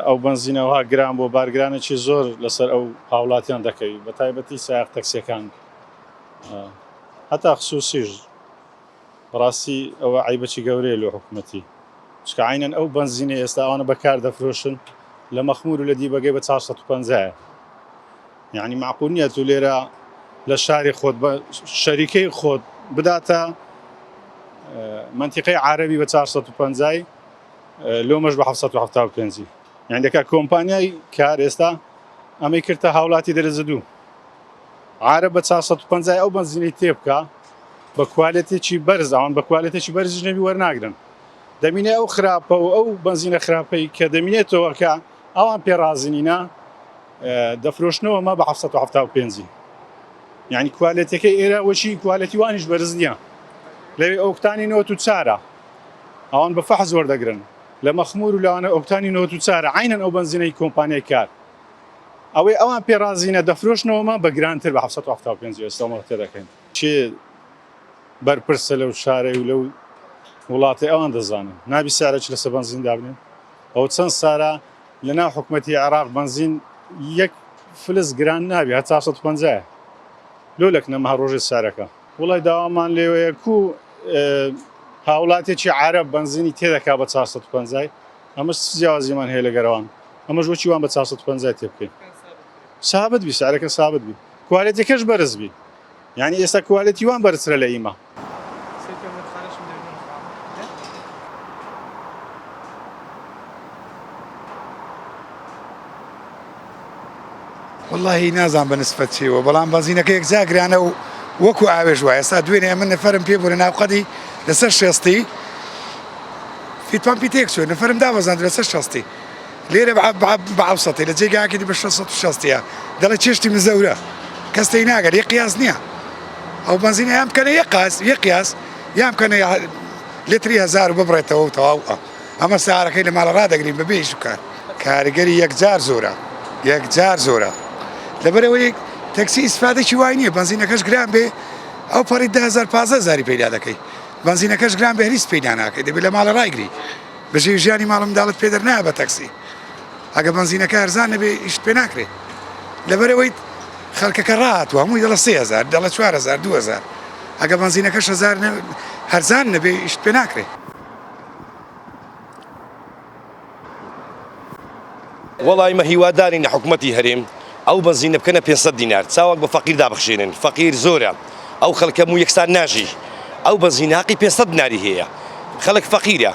ئەو بنزینەوەها گران بۆ بارگرانێکی زۆر لەسەر ئەو هاوڵاتیان دەکەوی بە تایبەتی سایق تەکسیەکان هەتا خصوصیش بەڕاستی ئەوە عیبەکی گەورەیە لە حکوومەتی چکە عینەن ئەو بنزینە ئێستا ئەوانە بەکار دەفرۆشن لە مەخمور و لە دیبەگەی بە 450 یعنی معقول نییە تو لێرە لە شاری خۆت بە شەریکەی خۆت بداتە منتیقەی عارەبی بە 450 لۆمەش بە 775 یعنی دەکات کۆمپانیای کار ئێستا ئەمەی کردە هاوڵاتی دەرەجە دوو عارە بە 450 ئەو بنزینەی تێ بکە بە کوالێتێکی بەرز ئەوان بە کوالێتێکی بەرزی نەبی وەرناگرن دەمینێ ئەو خراپە و ئەو بنزینە خراپەی کە دەمینێتەوە کە ئەوان پێڕازنینە دەفرۆشنەوە مە بە 775 یعنی کوالێتەکەی ئێرە وەچی کوالەتی وانیش بەرز نییە لەوێ ئۆکتانی 94 ئەوان بە فەحز وەردەگرن لە مەخمور و لەوانە ئۆکتانی 94 عینەن ئەو بنزینەی کۆمپانیای کار ئەوەی ئەوان پێڕازینە دەفرۆشنەوەمە بە گرانتر بە 775 ئێستامەوە تێدەکەین چێ بەرپرسە لەو شارەی و لەو وڵاتی ئەوان دەزانن نابی سارەی لەسەر بنزین دابنێن ئەو چەند سارە لە ناو حکوومەتی عێراق بنزین یەک فلس گران نابی هە 450 لۆلەک نەمە ڕۆژی سارەکە وڵای داوامان لێوەیە کو هاوڵاتێکی عارەب بنزینی تێدەکا بە 450 ئەمەش جیاوازیمان هەیە لەگەرەوان ئەمەش وەچی وان بە 450 تێ بکەین سابت بی سارەکە سابت بی کوالێتێکەش بەرز بی یعنی ئێستا کوالێتی وان بەرزترە لە ئیمە واللهی نازان بە نسبەت چێوە بەڵام بەنزینەکە یەکجا گرانە و وەکو ئاوێژ وایە ئێستا دوێنێ من نەفەرم پێ بوو لە ناوقەتی لەسەر 60 فیتوان پی تێک چوە نەفەرم دابەزاند لەسەر 60 لێرە بە 700 لە جێگاکەی بە 660 دەڵێ چێشتی مزەورە کەس تێی ناگەر یەک قیاس نییە ئەو بنزینە یان بکەنە یەک قیاس یان بکەنە لتری 1000 ببڕێتەوە و تەواو ئەمە سارەکەی لە ماڵە ڕادەگرین بەبێ ئیش و کار کاریگەری یەکجار زۆرە لەبەرەوەی تەکسی ئیسفادێکی وای نییە بنزینەکەش گران بێ ئەو پەڕی 15000 پیدا دەکەی بنزینەکەش گران بێ هیچ پیدا ناکەی دەبێت لە ماڵە ڕایگری بەژێ ژیانی ماڵە منداڵت پێدەر نایە بە تەکسی ئەگە بنزینەکە هەرزان نەبێ ئیشت پێ ناکرێت لەبەرەوەی خەڵکەکە ڕاتوە هەمووی دەڵە 3000 دەڵە 4000 2000 ئەگە بنزینەکەش هەرزان نەبێ ئیشت پێ ناکرێت وەڵای مە هیوادارین لە حکوومەتی هەرێم ئەو بنزینە بکەنە 500 دینار چاوەک بە فەقیر دابخشێنن فەقیر زۆرە ئەو خەڵکە و یەکسان ناژی ئەو بنزینە حەقی 500 دیناری هەیە خەڵک فەقیرە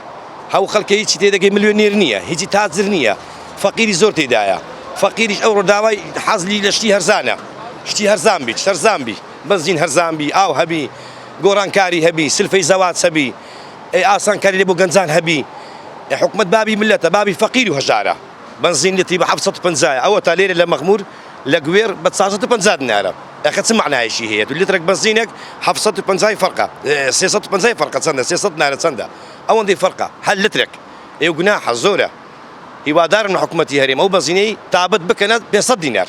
هەو خەڵکە هیچی تێدەگەی ملیۆنێر نییە هیچی تاجر نییە فەقیری زۆر تێدایە فەقیریش ئەو ڕۆداوای حەزلی لە شتی هەرزانە شتی هەرزان بیت هەرزان بی بنزین هەرزان بی ئاو هەبی گۆڕانکاری هەبی سلفەی زەوات هەبی ئاسانکاری لێ بۆ گەنجان هەبی حکومەت بابی ملەتە بابی فەقیر و هەژارە بنزین لێتی بە 750 ئەوە تا لێرە لە مەخمور لە گوێر بە 450 دینارە ئەخە چ معنایشی هەیە تو لیترێک بنزینێک 750 فەرقە 350 فەرقە چەندە 300 دینارە چەندە ئەوەندەی فەرقە هەر لیترێک ئێو گوناحە زۆرە هیوادارن حکوومەتی هەرێم ئەو بنزینەی تابەت بکەنە 500 دینار